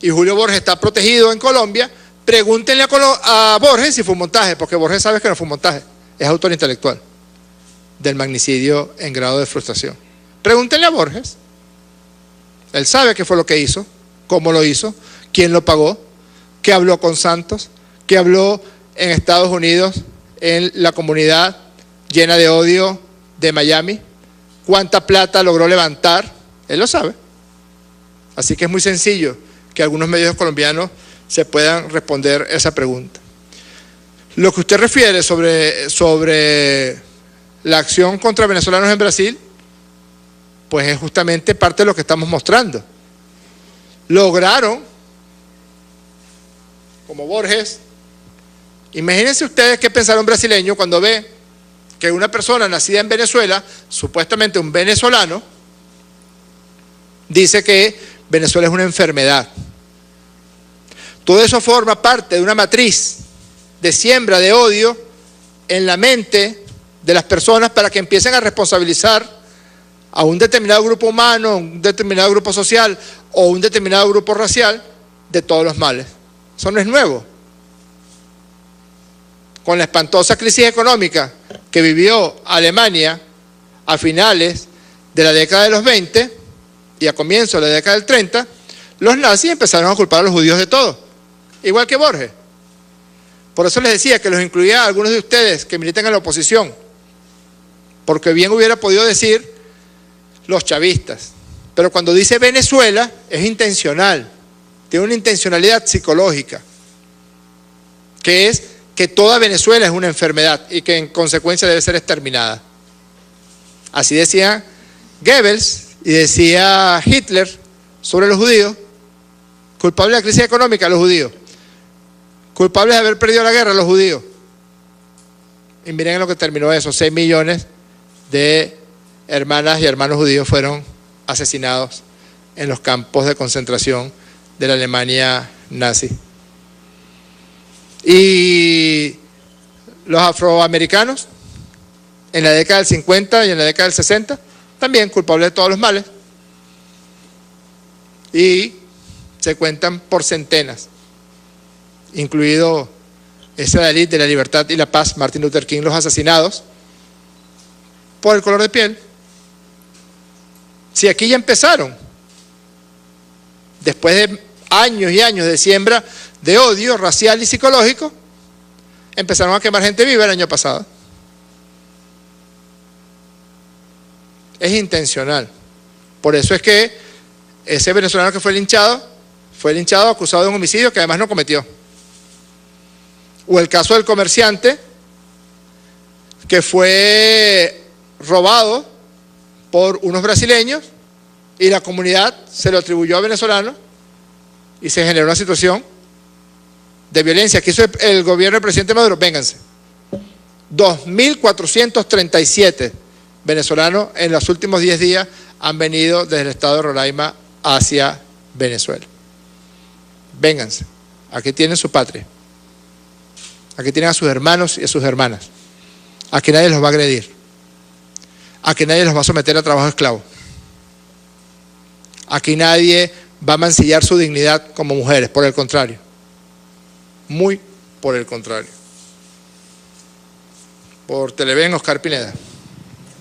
y Julio Borges está protegido en Colombia, pregúntenle a Borges si fue un montaje, porque Borges sabe que no fue un montaje, es autor intelectual del magnicidio en grado de frustración. Pregúntenle a Borges, él sabe qué fue lo que hizo, cómo lo hizo, quién lo pagó, qué habló con Santos, qué habló en Estados Unidos, en la comunidad llena de odio de Miami, cuánta plata logró levantar, él lo sabe. Así que es muy sencillo que algunos medios colombianos se puedan responder esa pregunta. Lo que usted refiere sobre la acción contra venezolanos en Brasil, pues es justamente parte de lo que estamos mostrando. Lograron, como Borges, imagínense ustedes qué pensará un brasileño cuando ve que una persona nacida en Venezuela, supuestamente un venezolano, dice que Venezuela es una enfermedad. Todo eso forma parte de una matriz de siembra de odio en la mente de las personas para que empiecen a responsabilizar a un determinado grupo humano, un determinado grupo social o un determinado grupo racial de todos los males. Eso no es nuevo. Con la espantosa crisis económica que vivió Alemania a finales de la década de los 20 y a comienzos de la década del 30, los nazis empezaron a culpar a los judíos de todo, igual que Borges. Por eso les decía que los incluía a algunos de ustedes que militan en la oposición, porque bien hubiera podido decir los chavistas. Pero cuando dice Venezuela es intencional, tiene una intencionalidad psicológica, que es que toda Venezuela es una enfermedad y que en consecuencia debe ser exterminada. Así decía Goebbels y decía Hitler sobre los judíos, culpables de la crisis económica los judíos, culpables de haber perdido la guerra los judíos. Y miren en lo que terminó eso, 6 millones de hermanas y hermanos judíos fueron asesinados en los campos de concentración de la Alemania nazi. Y los afroamericanos, en la década del 50 y en la década del 60, también culpables de todos los males. Y se cuentan por centenas, incluido ese adalid de la libertad y la paz, Martin Luther King, los asesinados por el color de piel. Si aquí ya empezaron, después de años y años de siembra de odio racial y psicológico, empezaron a quemar gente viva el año pasado. Es intencional. Por eso es que ese venezolano que fue linchado acusado de un homicidio que además no cometió. O el caso del comerciante que fue robado por unos brasileños y la comunidad se lo atribuyó a venezolanos y se generó una situación de violencia. ¿Qué hizo el gobierno del presidente Maduro? Vénganse. 2.437 venezolanos en los últimos 10 días han venido desde el estado de Roraima hacia Venezuela. Vénganse. Aquí tienen su patria. Aquí tienen a sus hermanos y a sus hermanas. Aquí nadie los va a agredir. Aquí nadie los va a someter a trabajo esclavo. Aquí nadie va a mancillar su dignidad como mujeres, por el contrario. Muy por el contrario. Por Televen, Oscar Pineda.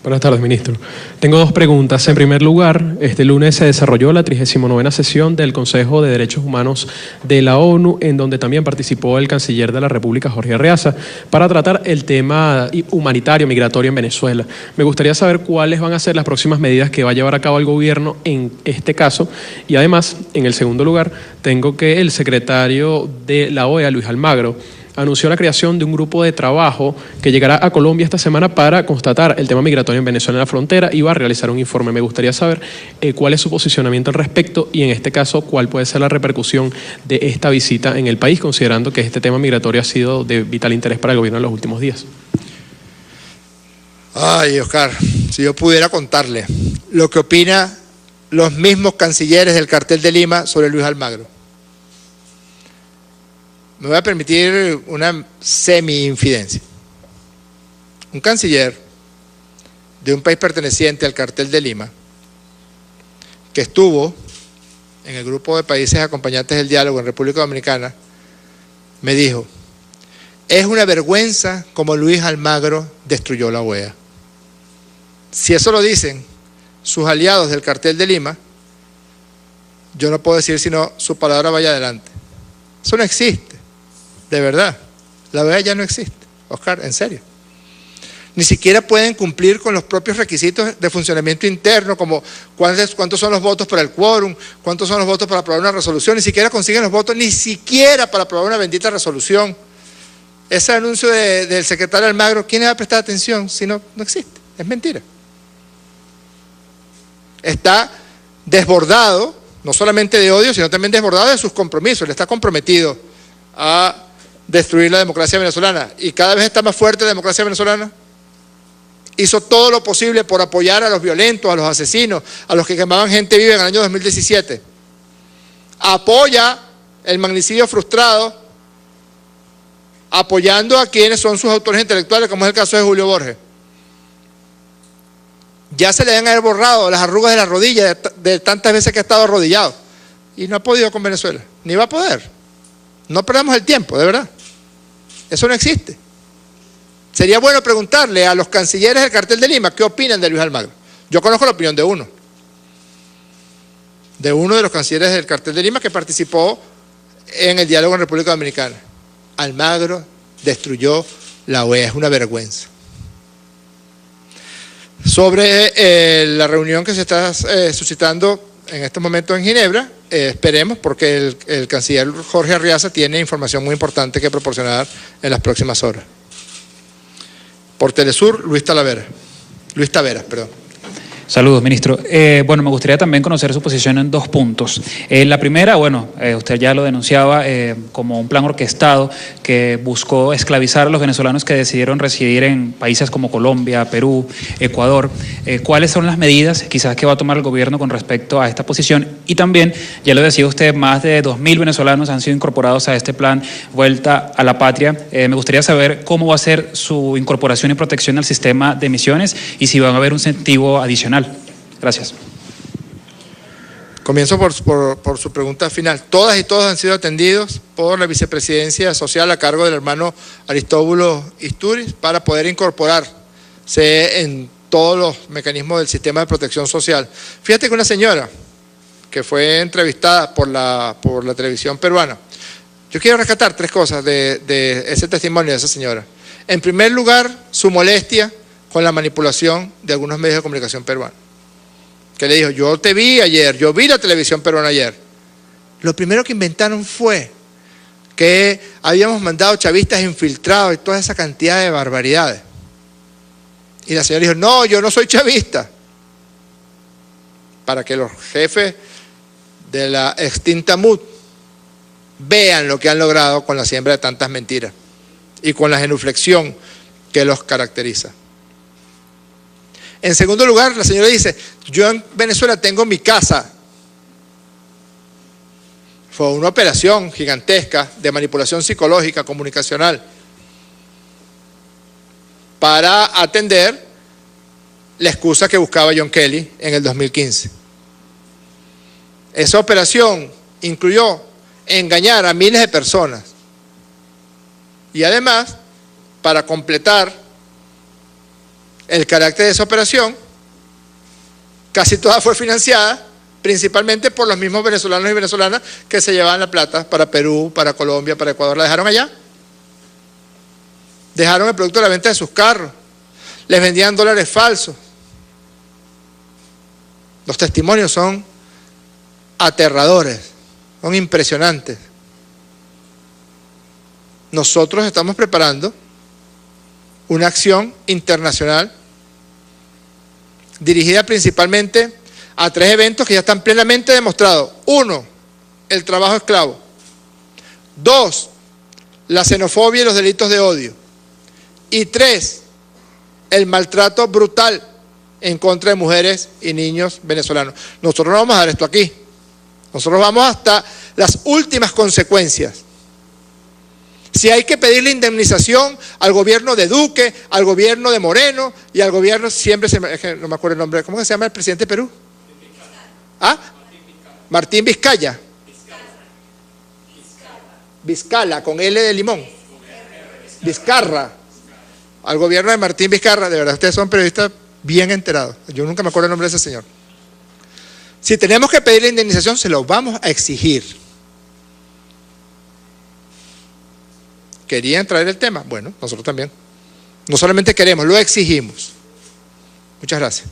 Buenas tardes, ministro. Tengo dos preguntas. En primer lugar, este lunes se desarrolló la 39ª sesión del Consejo de Derechos Humanos de la ONU, en donde también participó el canciller de la República, Jorge Arreaza, para tratar el tema humanitario, migratorio en Venezuela. Me gustaría saber cuáles van a ser las próximas medidas que va a llevar a cabo el gobierno en este caso. Y además, en el segundo lugar, tengo que el secretario de la OEA, Luis Almagro, anunció la creación de un grupo de trabajo que llegará a Colombia esta semana para constatar el tema migratorio en Venezuela en la frontera y va a realizar un informe. Me gustaría saber cuál es su posicionamiento al respecto y en este caso cuál puede ser la repercusión de esta visita en el país, considerando que este tema migratorio ha sido de vital interés para el gobierno en los últimos días. Ay, Oscar, si yo pudiera contarle lo que opinan los mismos cancilleres del cartel de Lima sobre Luis Almagro. Me voy a permitir una semi-infidencia. Un canciller de un país perteneciente al cartel de Lima, que estuvo en el grupo de países acompañantes del diálogo en República Dominicana, me dijo: es una vergüenza como Luis Almagro destruyó la OEA. Si eso lo dicen sus aliados del cartel de Lima, yo no puedo decir sino su palabra vaya adelante. Eso no existe. De verdad, la OEA ya no existe, Oscar, en serio. Ni siquiera pueden cumplir con los propios requisitos de funcionamiento interno, como cuántos son los votos para el quórum, cuántos son los votos para aprobar una resolución. Ni siquiera consiguen los votos, ni siquiera para aprobar una bendita resolución. Ese anuncio del secretario Almagro, ¿quién le va a prestar atención si no existe? Es mentira. Está desbordado, no solamente de odio, sino también desbordado de sus compromisos. Él está comprometido a destruir la democracia venezolana y cada vez está más fuerte la democracia venezolana. Hizo todo lo posible por apoyar a los violentos, a los asesinos, a los que quemaban gente viva en el año 2017. Apoya el magnicidio frustrado, apoyando a quienes son sus autores intelectuales, como es el caso de Julio Borges. Ya se le deben haber borrado las arrugas de la rodilla de tantas veces que ha estado arrodillado. Y no ha podido con Venezuela, ni va a poder. No perdamos el tiempo, de verdad. Eso no existe. Sería bueno preguntarle a los cancilleres del Cartel de Lima qué opinan de Luis Almagro. Yo conozco la opinión de uno de los cancilleres del Cartel de Lima que participó en el diálogo en República Dominicana. Almagro destruyó la OEA, es una vergüenza. Sobre la reunión que se está suscitando en estos momentos en Ginebra, esperemos, porque el canciller Jorge Arriaza tiene información muy importante que proporcionar en las próximas horas. Por Telesur, Luis Taveras, perdón. Saludos, ministro. Bueno, me gustaría también conocer su posición en dos puntos. La primera, bueno, usted ya lo denunciaba como un plan orquestado que buscó esclavizar a los venezolanos que decidieron residir en países como Colombia, Perú, Ecuador. ¿Cuáles son las medidas quizás que va a tomar el gobierno con respecto a esta posición? Y también, ya lo decía usted, más de 2.000 venezolanos han sido incorporados a este plan Vuelta a la Patria. Me gustaría saber cómo va a ser su incorporación y protección al sistema de misiones y si va a haber un incentivo adicional. Gracias. Comienzo por su pregunta final. Todas y todos han sido atendidos por la vicepresidencia social a cargo del hermano Aristóbulo Isturiz para poder incorporarse en todos los mecanismos del sistema de protección social. Fíjate que una señora que fue entrevistada por la televisión peruana, yo quiero rescatar tres cosas de ese testimonio de esa señora. En primer lugar, su molestia con la manipulación de algunos medios de comunicación peruanos. Que le dijo, yo te vi ayer, yo vi la televisión peruana ayer. Lo primero que inventaron fue que habíamos mandado chavistas infiltrados y toda esa cantidad de barbaridades. Y la señora dijo, no, yo no soy chavista. Para que los jefes de la extinta MUD vean lo que han logrado con la siembra de tantas mentiras y con la genuflexión que los caracteriza. En segundo lugar, la señora dice, yo en Venezuela tengo mi casa. Fue una operación gigantesca de manipulación psicológica, comunicacional, para atender la excusa que buscaba John Kelly en el 2015. Esa operación incluyó engañar a miles de personas. Y además, para completar el carácter de esa operación, casi toda fue financiada principalmente por los mismos venezolanos y venezolanas que se llevaban la plata para Perú, para Colombia, para Ecuador. La dejaron allá. Dejaron el producto de la venta de sus carros. Les vendían dólares falsos. Los testimonios son aterradores, son impresionantes. Nosotros estamos preparando una acción internacional dirigida principalmente a tres eventos que ya están plenamente demostrados. 1, el trabajo esclavo. 2, la xenofobia y los delitos de odio. Y 3, el maltrato brutal en contra de mujeres y niños venezolanos. Nosotros no vamos a dar esto aquí. Nosotros vamos hasta las últimas consecuencias. Si hay que pedirle indemnización al gobierno de Duque, al gobierno de Moreno y al gobierno, siempre es que no me acuerdo el nombre, ¿cómo se llama el presidente de Perú? ¿Ah? Martín Vizcaya. Vizcala, con L de limón. Vizcarra. Al gobierno de Martín Vizcarra, de verdad, ustedes son periodistas bien enterados. Yo nunca me acuerdo el nombre de ese señor. Si tenemos que pedirle indemnización, se lo vamos a exigir. ¿Querían traer el tema? Bueno, nosotros también. No solamente queremos, lo exigimos. Muchas gracias.